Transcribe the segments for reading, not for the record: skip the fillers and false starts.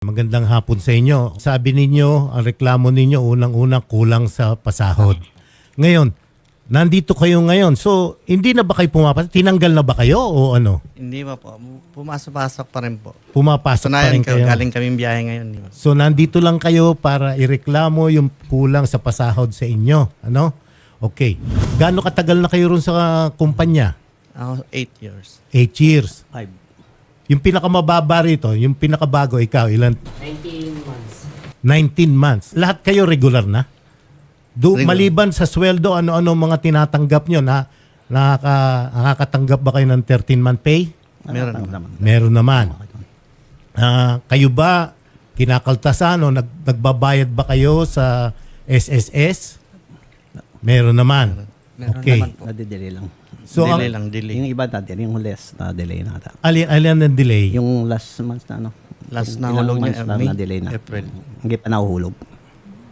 Magandang hapon sa inyo. Sabi ninyo, ang reklamo ninyo unang-unang kulang sa pasahod. Ngayon, nandito kayo ngayon. So, hindi na ba kayo pumapasok? Tinanggal na ba kayo o ano? Hindi pa po. Pumasok-pasok pa rin po. Pumapasok pa rin kayo? Galing kaming biyahe ngayon. Di ba? So, nandito lang kayo para ireklamo yung kulang sa pasahod sa inyo. Ano? Okay. Gaano katagal na kayo ron sa kumpanya? Ako, 8 years. 8 years. 5. Yung pinakamababa rito, yung pinakabago, ikaw, ilan? 19 months. 19 months. Lahat kayo regular na? Regular. Maliban sa sweldo, ano-ano mga tinatanggap nyo na nakakatanggap ba kayo ng 13-month pay? Meron. Meron naman. Kayo ba kinakaltasan o nagbabayad ba kayo sa SSS? Meron naman. Meron Okay. naman po. Nade-delay lang. So, delay ang, lang, delay. Yung iba na-delay, yung less na-delay na ata. alin ang delay? Yung last month na ano. Last yung na hulog ilang niya, months lang May, na-delay na. April. Hindi pa nahuhulog.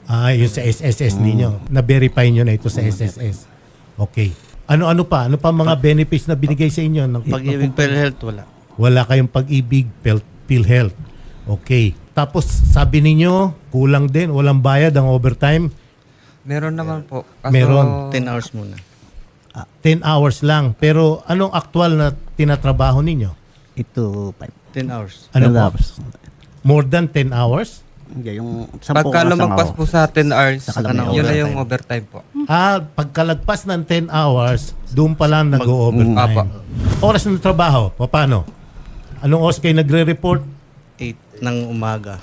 Yung sa SSS ninyo. Na-verify nyo na ito sa SSS. Okay. Ano pa? Ano pa mga benefits na binigay sa inyo? Pag-ibig PhilHealth, wala. Wala kayong pag-ibig, PhilHealth. Okay. Tapos sabi ninyo, kulang din, walang bayad ang overtime. Meron naman po. Kaso, Meron. 10 hours muna. 10 hours lang. Pero anong aktual na tinatrabaho ninyo? Ito, 5. 10 hours. Ano po? More than 10 hours? Hindi, yung 10 Pagka oras lang lumagpas ako. po sa 10 hours, Saka lang yun na overtime. yung overtime po. Pagkalagpas ng 10 hours, doon pa lang Apa. nag-overtime. Oras ng trabaho, paano? Anong oras kayo nagre-report? 8 ng umaga.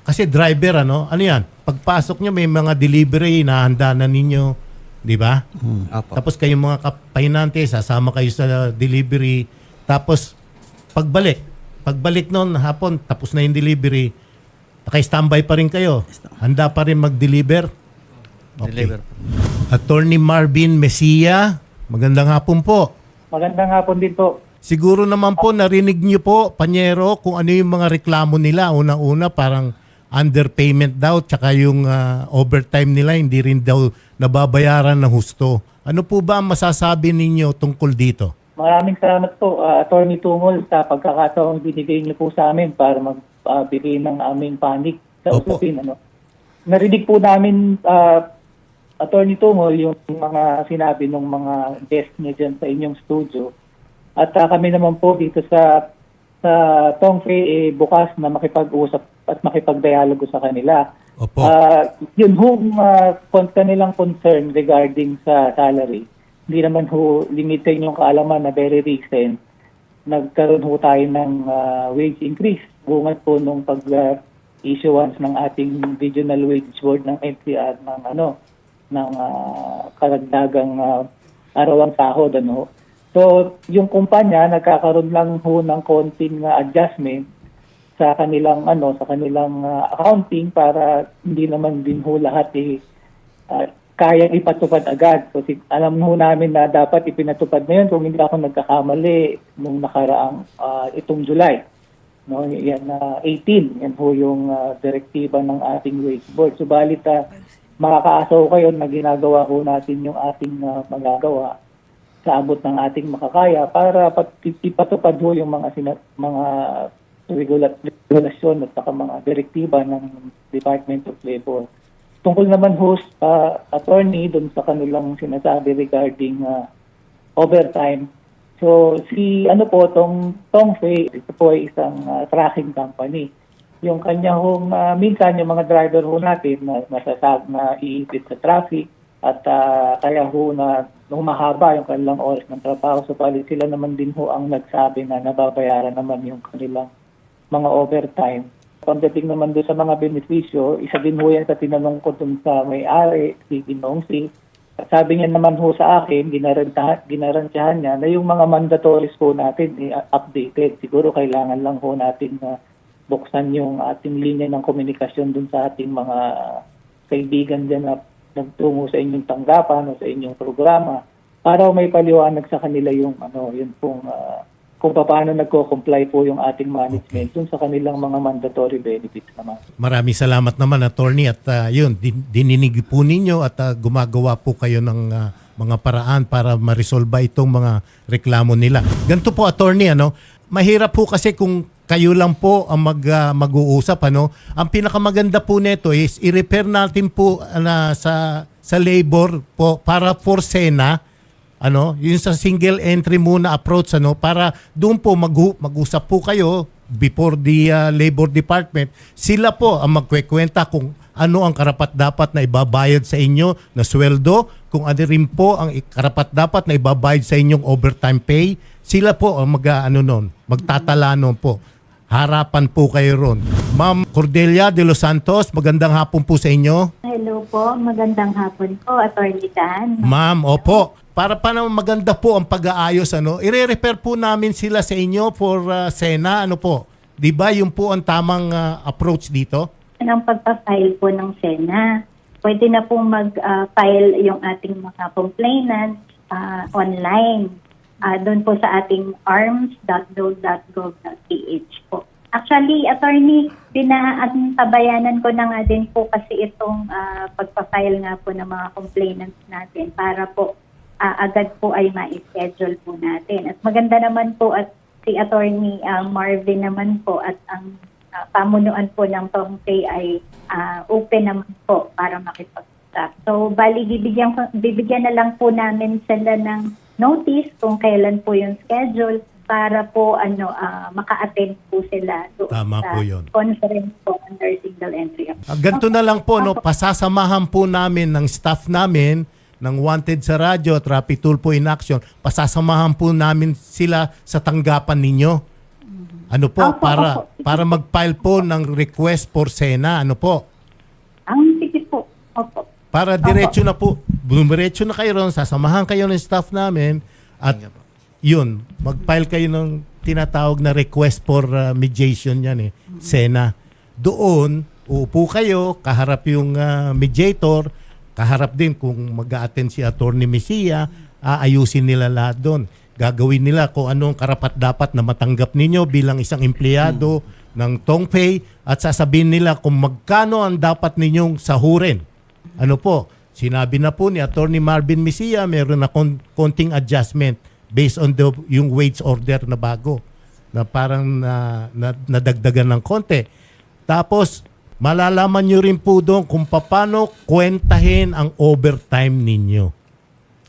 Kasi driver, ano yan? Pagpasok nyo, may mga delivery na handa na ninyo. Di ba? Apo. Tapos kayong mga kapahinante, sasama kayo sa delivery. Tapos, pagbalik noon hapon, tapos na yung delivery, naka-standby pa rin kayo. Handa pa rin mag-deliver. Okay. Deliver. Attorney Marvin Mesia, magandang hapon po. Magandang hapon din po. Siguro naman po, narinig niyo po, Panyero, kung ano yung mga reklamo nila. Una-una, parang underpayment daw, tsaka yung overtime nila, hindi rin daw nababayaran ng husto. Ano po ba ang masasabi ninyo tungkol dito? Maraming salamat po, Attorney Tungol, sa pagkakataong binigay niyo po sa amin para magbigay ng aming panig sa Opo. usapin. Narinig po namin, Attorney Tungol, yung mga sinabi ng mga guest niyo dyan sa inyong studio. At kami naman po dito sa Tongfe, bukas na makipag-usap at makipag-dialogo sa kanila. Opo. Yun kanilang concern regarding sa salary. Hindi naman limited yung kaalaman na very recent. Nagkaroon tayo ng wage increase. Bungat po nung pag-issuance ng ating Regional Wage Board ng NCR ng karagdagang arawang sahod. So, yung kumpanya nagkakaroon lang ng konting adjustment sa kanilang accounting para hindi naman din lahat kayang ipatupad agad. So alam namin na dapat ipinatupad na yun kung hindi ako nagkakamali nung nakaraang itong July. Yan 18. Yan po yung direktiba ng ating wage board. Subalit makakaasa ko kayo na ginagawa ko natin yung ating magagawa sa abot ng ating makakaya para ipatupad ho yung mga regulasyon at saka mga direktiba ng Department of Labor. Tungkol naman ho, attorney, doon sa kanilang sinasabi regarding overtime. So, Tongfe, ito po ay isang tracking company. Yung kanya minsan yung mga driver ho natin na iipit sa traffic at kaya na mahaba yung kanilang oras ng trabaho. So, sila naman din ang nagsabi na nababayaran naman yung kanilang mga overtime. Pagdating naman doon sa mga benepisyo, isa din yan sa tinanong ko doon sa may-ari, si Ginongsi. Sabi niya naman sa akin, ginarantyahan niya na yung mga mandatories natin updated. Siguro kailangan lang natin na buksan yung ating linya ng komunikasyon doon sa ating mga kaibigan dyan na nagtungo sa inyong tanggapan o sa inyong programa para may paliwanag sa kanila yung kung paano nagko-comply po yung ating management dun sa kanilang mga mandatory benefits naman. Maraming salamat naman, Attorney. At dininig po ninyo at gumagawa po kayo ng mga paraan para ma-resolve itong mga reklamo nila. Ganito po, Attorney, mahirap po kasi kung kayo lang po ang mag-uusap, ano. Ang pinakamaganda po nito is i-repair natin po sa labor po para for SENA, ano, yung sa single entry muna approach, ano, para doon po mag-usap po kayo before the labor department. Sila po ang magkwekwenta kung ano ang karapat-dapat na ibabayad sa inyo na sweldo, kung ano rin po ang karapat-dapat na ibabayad sa inyong overtime pay. Sila po ang magtatala nun po. Harapan po kayo ron. Ma'am Cordelia de los Santos, magandang hapon po sa inyo. Hello po, magandang hapon po, Attorney Dan. Ma'am, opo. Para pa naman maganda po ang pag-aayos, ano, i-refer po namin sila sa inyo for SENA, ano po. 'Di ba yung po ang tamang approach dito? Ang pagpa-file po ng SENA, pwede na pong mag-file yung ating mga complainants online. Doon po sa ating arms.dole.gov.ph po. Actually, Attorney, pinatabayanan ko na nga din po kasi itong pagpa-file nga po ng mga complainants natin para po agad po ay ma-schedule po natin. At maganda naman po at si Attorney Marvin naman po at ang pamunuan po ng Tongpay ay open naman po para makipag-usap. So, bali, bibigyan na lang po namin sila ng notice kung kailan po yung schedule para po maka-attend po sila doon Tama sa po yun. conference po under single entry. Ganito na lang po, no, pasasamahan po namin ng staff namin ng Wanted sa Radyo at Rapid Tulfo in Action. Pasasamahan po namin sila sa tanggapan ninyo. Ano po, Opo, para mag-file po ng request for SENA, ano po? Sige po. Opo. Para diretso na po, bumiretso na kayo ron, sasamahan kayo ng staff namin at yun, mag-file kayo ng tinatawag na request for mediation yan SENA. Doon, uupo kayo, kaharap yung mediator, kaharap din kung mag-a-attend si Attorney Mejia, aayusin nila lahat doon. Gagawin nila kung anong karapat-dapat na matanggap ninyo bilang isang empleyado ng Tongpay at sasabihin nila kung magkano ang dapat ninyong sahurin. Ano po, sinabi na po ni Attorney Marvin Mejia, meron na konting adjustment based on yung wage order na bago na parang nadagdagan ng konti. Tapos, malalaman nyo rin po doon kung paano kwentahin ang overtime ninyo.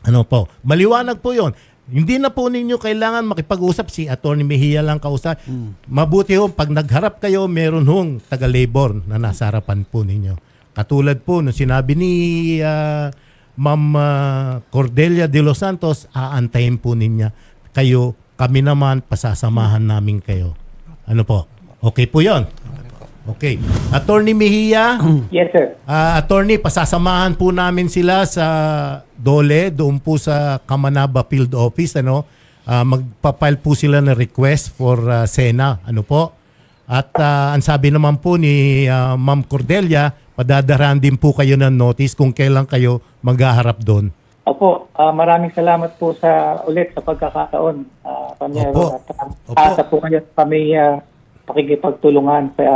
Ano po? Maliwanag po yon. Hindi na po ninyo kailangan makipag-usap si Attorney Mejia lang kausap. Mabuti ho, pag nagharap kayo, meron hong taga-labor na nasa harapan po ninyo. Katulad po, nung sinabi ni Ma'am Cordelia de los Santos, aantayin po ninya kayo. Kami naman, pasasamahan namin kayo. Ano po? Okay po yon. Okay. Attorney Mejia, Yes, sir. Attorney, pasasamahan po namin sila sa Dole, doon po sa Kamanaba Field Office, ano? Magpa-file po sila ng request for SENA, ano po? At ang sabi naman po ni Ma'am Cordelia, padadarahan din po kayo ng notice kung kailan kayo maghaharap doon. Opo, maraming salamat po ulit sa pagkakataon, Panyero. Opo. At asa po kayo kami pakikipagtulungan sa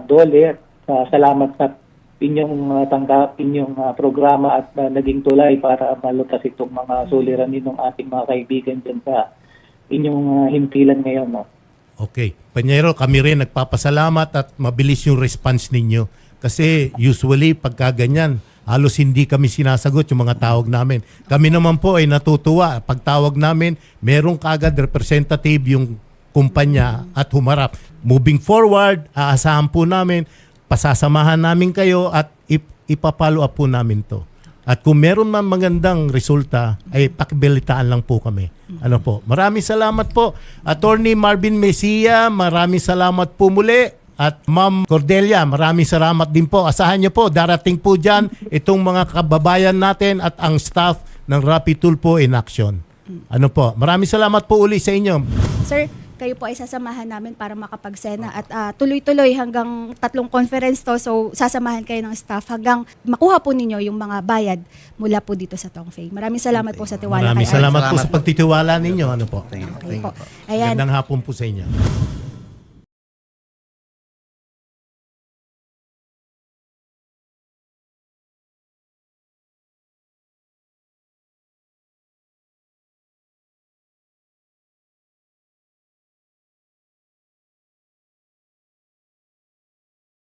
Dole at salamat sa inyong inyong programa at naging tulay para malutas itong mga suliranin ng ating mga kaibigan dyan sa inyong himpilan ngayon. No? Okay. Panyero, kami rin nagpapasalamat at mabilis yung response ninyo. Kasi usually pagka ganyan, halos hindi kami sinasagot yung mga tawag namin. Kami naman po ay natutuwa. Pag tawag namin, merong kagad representative yung kumpanya at humarap. Moving forward, aasahan po namin, pasasamahan namin kayo at ipapalo up po namin to. At kung meron man magandang resulta, ay pakibalitaan lang po kami. Ano po? Maraming salamat po. Attorney Marvin Mejia, maraming salamat po muli. At Ma'am Cordelia, maraming salamat din po. Asahan niyo po, darating po dyan itong mga kababayan natin at ang staff ng Rapid Tulfo in Action. Ano po? Maraming salamat po uli sa inyo. Sir, kayo po ay sasamahan namin para makapagsena at tuloy-tuloy hanggang 3 conference to. So, sasamahan kayo ng staff hanggang makuha po ninyo yung mga bayad mula po dito sa Tongpay. Maraming salamat po sa tiwala Maraming kay salamat po Salamat sa po. pagtitiwala ninyo. Ano po? Okay po. Ayan. Magandang hapon po sa inyo.